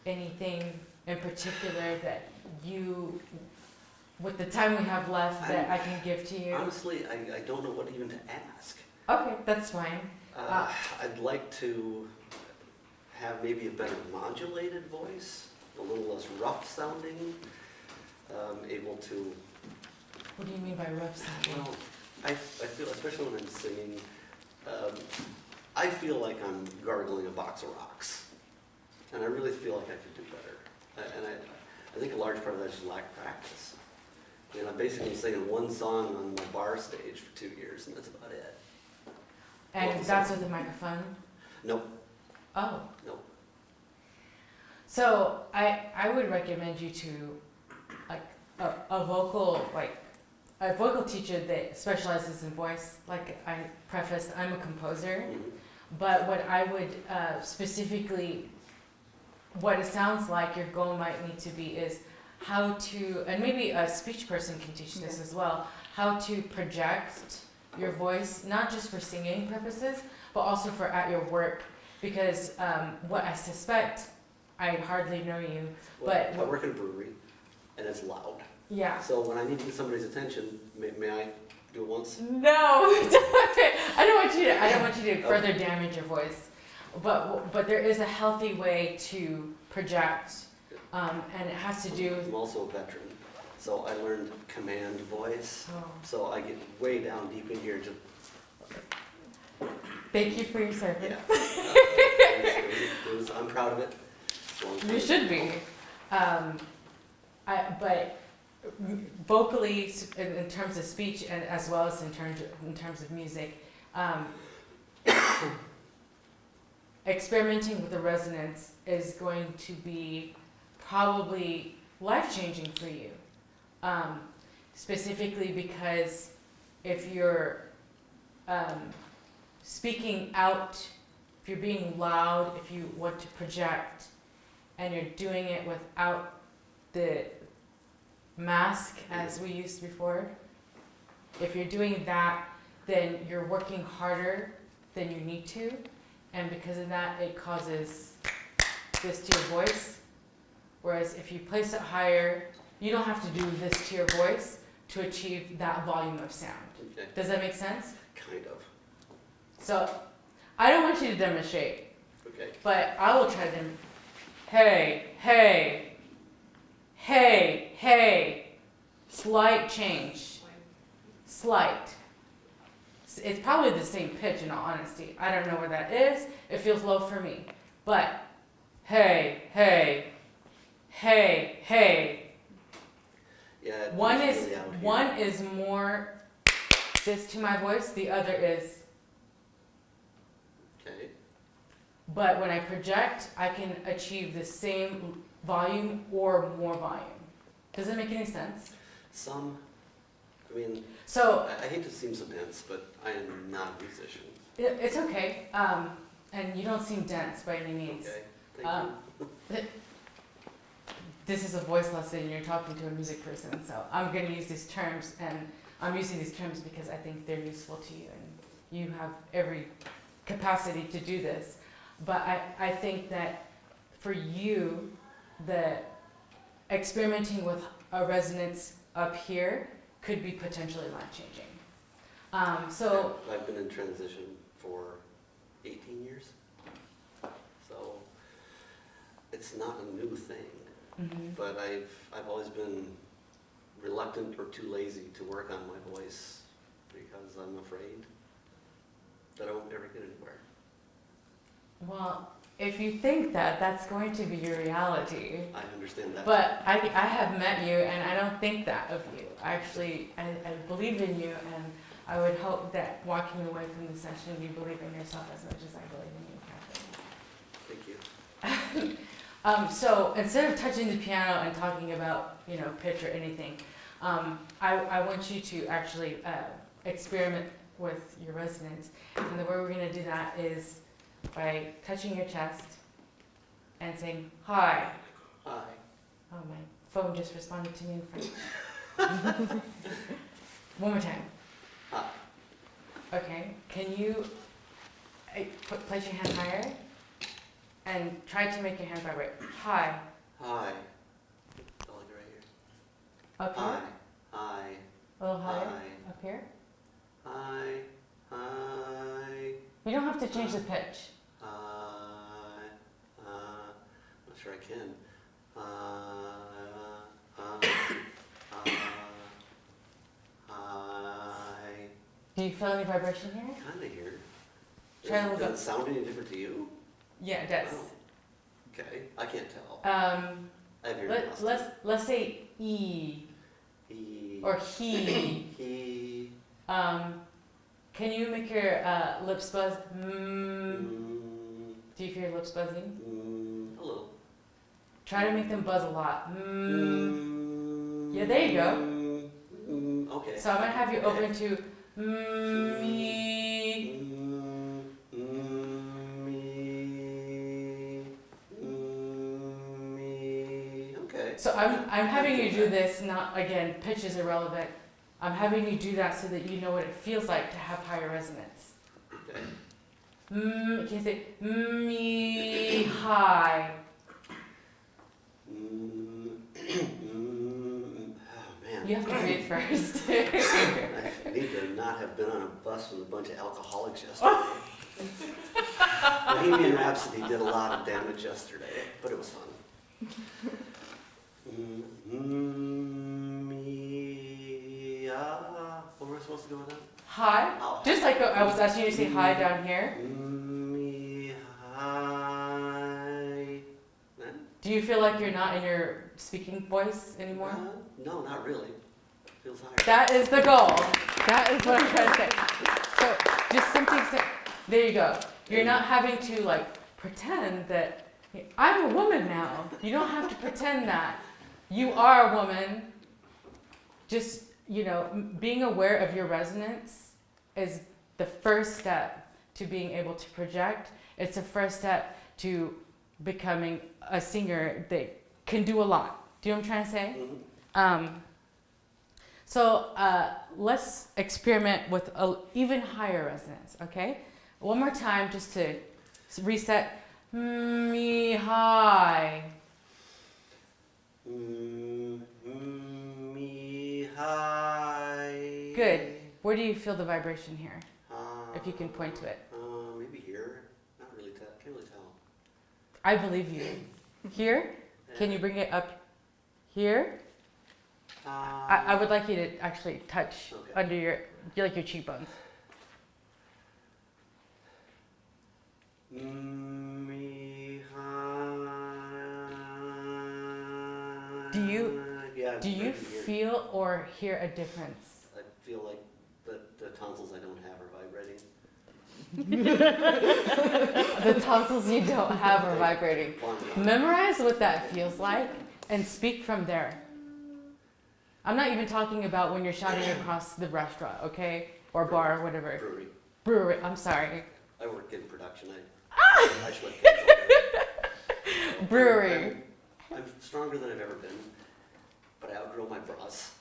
anything in particular that you, with the time we have left, that I can give to you? Honestly, I don't know what even to ask. Okay, that's fine. I'd like to have maybe a better modulated voice, a little less rough sounding, able to, What do you mean by rough sounding? well, I feel, especially when I'm singing, I feel like I'm gargling a box of rocks. And I really feel like I could do better. And I think a large part of that is lack of practice. And I'm basically singing one song on my bar stage for 2 years, and that's about it. And that's with the microphone? Nope, Oh. nope. So I would recommend you to like a vocal teacher that specializes in voice. Like I prefaced, I'm a composer, but what I would specifically, what it sounds like your goal might need to be is how to, and maybe a speech person can teach this as well, how to project your voice, not just for singing purposes, but also for at your work. Because what I suspect, I hardly know you, Well, but I work in a brewery, and it's loud. yeah. So when I need to get somebody's attention, may I do it once? No, I don't want you to further damage your voice, but there is a healthy way to project, and it has to do. I'm also a veteran, so I learned command voice. Oh, So I get way down deep in here. Just thank you for your service. yeah, I'm proud of it. You should be. But vocally, in terms of speech, and as well as in terms of music, experimenting with the resonance is going to be probably life-changing for you. Specifically because if you're speaking out, if you're being loud, if you want to project, and you're doing it without the mask as we used before, if you're doing that, then you're working harder than you need to, and because of that, it causes this to your voice. Whereas if you place it higher, you don't have to do this to your voice to achieve that volume of sound. Okay, Does that make sense? kind of. So, I don't want you to demonstrate, Okay. but I will try to hey, hey, hey, hey. Slight change. Slight. It's probably the same pitch in all honesty. I don't know where that is. It feels low for me. But hey, hey, hey, hey. Yeah. One it's is really out here. one is more this to my voice, the other is. Okay. But when I project, I can achieve the same volume or more volume. Does it make any sense? Some. I mean, So I hate to seem so dense, but I am not a musician. it's okay, and you don't seem dense by any means. Okay. Thank you. This is a voice lesson. You're talking to a music person, so I'm going to use these terms, and I'm using these terms because I think they're useful to you, and you have every capacity to do this. But I think that for you, the experimenting with a resonance up here could be potentially life-changing. So I've been in transition for 18 years, so it's not a new thing. mhm. But I've always been reluctant or too lazy to work on my voice because I'm afraid that I won't ever get anywhere. Well, if you think that, that's going to be your reality. I understand that. But I have met you, and I don't think that of you. Actually, I believe in you, and I would hope that walking away from the session, you believe in yourself as much as I believe in you, Catherine. Thank you. So instead of touching the piano and talking about, pitch or anything, I want you to actually experiment with your resonance. And the way we're going to do that is by touching your chest and saying, hi, phone just responded to me in French. One more time. Hi. Okay. Can you place your hand higher and try to make your hand vibrate? Hi. Hi. Oh, like right here. Up here. Hi. Hi. A little higher. Hi. Up here. Hi. Hi. You don't have to change the pitch. Not sure I can. Hi. Do you feel any vibration here? Kind of here. Try a little Does bit. it sound any different to you? Yeah, it does. Oh. Okay, I can't tell. I have hearing loss. Let's say E He. or he. He. Can you make your lips buzz? Mm, Do you feel your lips buzzing? a little. Try to make them buzz a lot. Yeah, there you go. Okay. So I'm gonna have you Okay. open to me. Me. Okay. So I'm having you do this. Not again, pitch is irrelevant. I'm having you do that so that you know what it feels like to have higher resonance. Okay. You can say me high. Oh man. You have to breathe first. I need to not have been on a bus with a bunch of alcoholics yesterday. Bohemian Rhapsody did a lot of damage yesterday, but it was fun. What were we supposed to do with that? High. Oh, Just like I was asking you to say hi down here. Me, hi. Do you feel like you're not in your speaking voice anymore? No, not really. Feels higher. That is the goal. That is what I'm trying to say. So just something, there you go. You're not having to like pretend that I'm a woman now. You don't have to pretend that. You are a woman. Just, being aware of your resonance is the first step to being able to project. It's the first step to becoming a singer that can do a lot. Do you know what I'm trying to say? Mm-hmm. So let's experiment with an even higher resonance, okay? One more time just to reset. Me high. Me high. Good. Where do you feel the vibration here? If you can point to it. Maybe here. Not really. Can't really tell. I believe you. Here? Can you bring it up here? I would like you to actually touch Okay. under your cheekbones. Me high. Do you Yeah, Do you maybe here. feel or hear a difference? I feel like the tonsils I don't have are vibrating. The tonsils you don't have are vibrating. One. Memorize what that feels like and speak from there. I'm not even talking about when you're shouting across the restaurant, okay? Or bar or whatever. Brewery. Brewery, I'm sorry. I work in production. I should let kids on. Brewery. I'm stronger than I've ever been, but I outgrow my bras.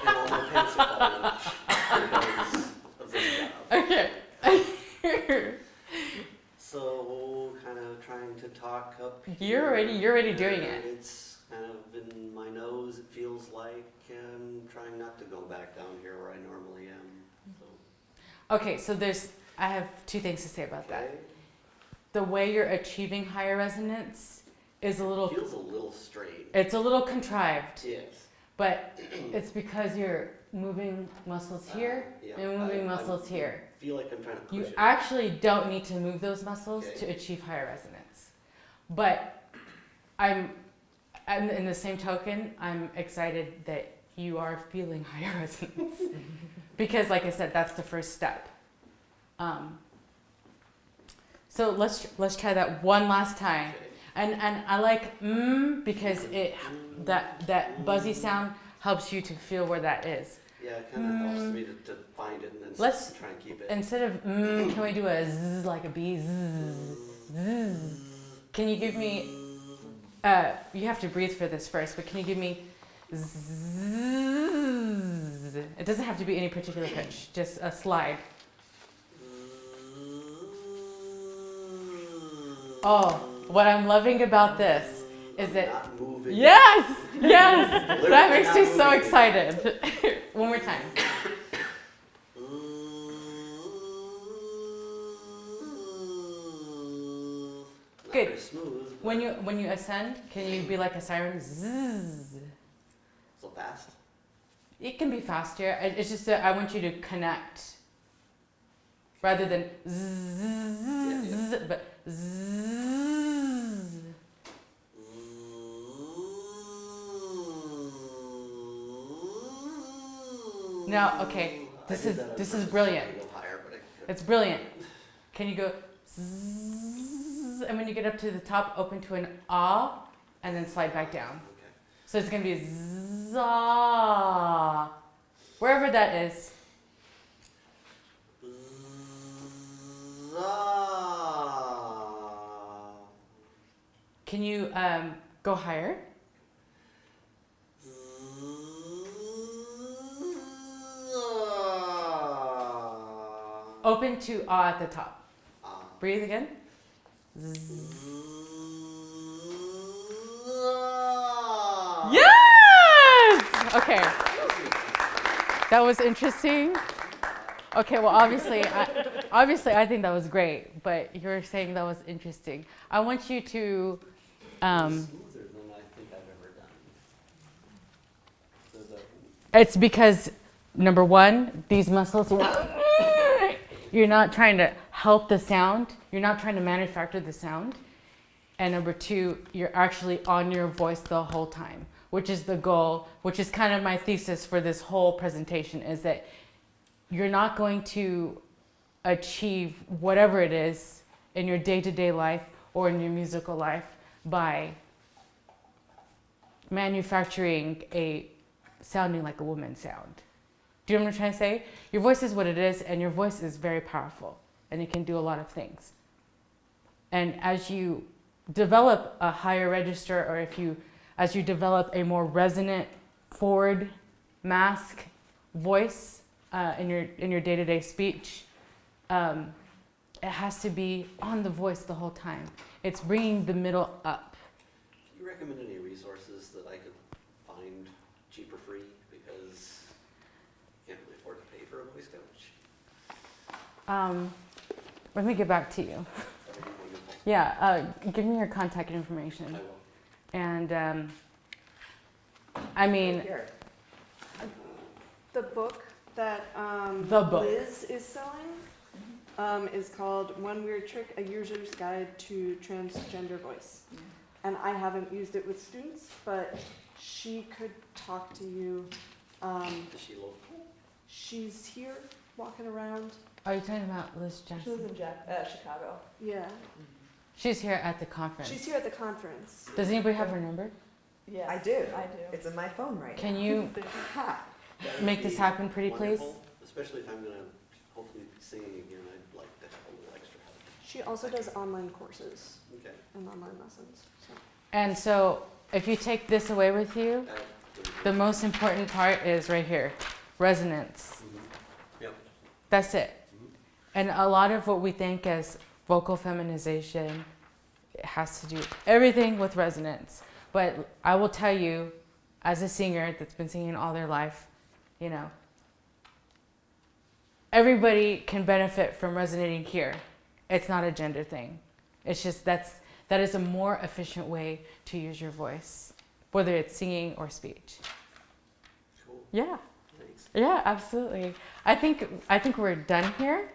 And all my pants are falling off because of this job. Okay. So, kind of trying to talk up You're here. already doing it. It's kind of in my nose, it feels like. I'm trying not to go back down here where I normally am. So, Okay, so I have two things to say about that. okay. The way you're achieving higher resonance is a little, Feels a little strange. it's a little contrived, Yes. but it's because you're moving muscles here Yeah, and moving I muscles here. feel like I'm trying to push You it. actually don't need to move those muscles Okay. to achieve higher resonance. But I'm in the same token, I'm excited that you are feeling higher resonance. Because like I said, that's the first step. So let's try that one last time. Okay. And I like because that buzzy sound helps you to feel where that is. Yeah, it kind of helps me to find it and then Let's- try and keep it. Instead of can we do a zzz like a bee? Zzz, zzz. Can you give me you have to breathe for this first, but can you give me zzz? It doesn't have to be any particular pitch, just a slide. Oh, what I'm loving about this is that, Not moving. yes, yes, that Literally makes not me so moving. excited. One more time. Not Good. very smooth. When you ascend, can you be like a siren? Zzz. So fast. It can be faster. It's just that I want you to connect rather than zzz, but zzz. Now, okay, this is brilliant. It's brilliant. Can you go zzz, and when you get up to the top, open to an ah, and then slide back down. Okay. So it's gonna be za, wherever that is. Can you go higher? Open to ah at the top. Breathe again. Yes! Okay. That was interesting. Okay, well, obviously, I think that was great, but you're saying that was interesting. I want you to. Smoother than I think I've ever done. It's because number one, these muscles. You're not trying to help the sound. You're not trying to manufacture the sound. And number two, you're actually on your voice the whole time, which is the goal, which is kind of my thesis for this whole presentation, is that you're not going to achieve whatever it is in your day-to-day life or in your musical life by manufacturing a sounding like a woman sound. Do you know what I'm trying to say? Your voice is what it is, and your voice is very powerful, and it can do a lot of things. And as you develop a higher register, or as you develop a more resonant, forward, mask voice in your day-to-day speech, it has to be on the voice the whole time. It's bringing the middle up. Do you recommend any resources that I could find cheap or free? Because I can't really afford to pay for a voice coach. Let me get back to you. That would be wonderful. Yeah, give me your contact information. I will. And I mean, Here. The book that The book. Liz is selling is called One Weird Trick, A User's Guide to Transgender Voice. And I haven't used it with students, but she could talk to you. Is she local? She's here, walking around. are you talking about Liz She lives Jackson? in Chicago. Yeah. She's here at the conference. She's here at the conference. Does anybody have her number? Yes, I do. I do. It's in my phone right Can now. you Ha. That would make this be happen pretty please? wonderful, especially if I'm going to hopefully be singing again. I'd like to have a little extra help. She also does online courses Okay. and online lessons. So. And so if you take this away with you, That would be the most important part is right here, resonance. Yep. That's it. And a lot of what we think as vocal feminization, it has to do everything with resonance. But I will tell you, as a singer that's been singing all their life, you know, everybody can benefit from resonating here. It's not a gender thing. It's just that is a more efficient way to use your voice, whether it's singing or speech. Cool. Yeah. Thanks. Yeah, absolutely. I think we're done here.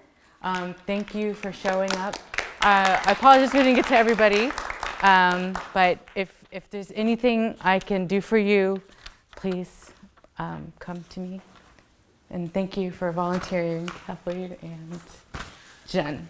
Thank you for showing up. I apologize we didn't get to everybody, but if there's anything I can do for you, please come to me. And thank you for volunteering, Kathleen and Jen.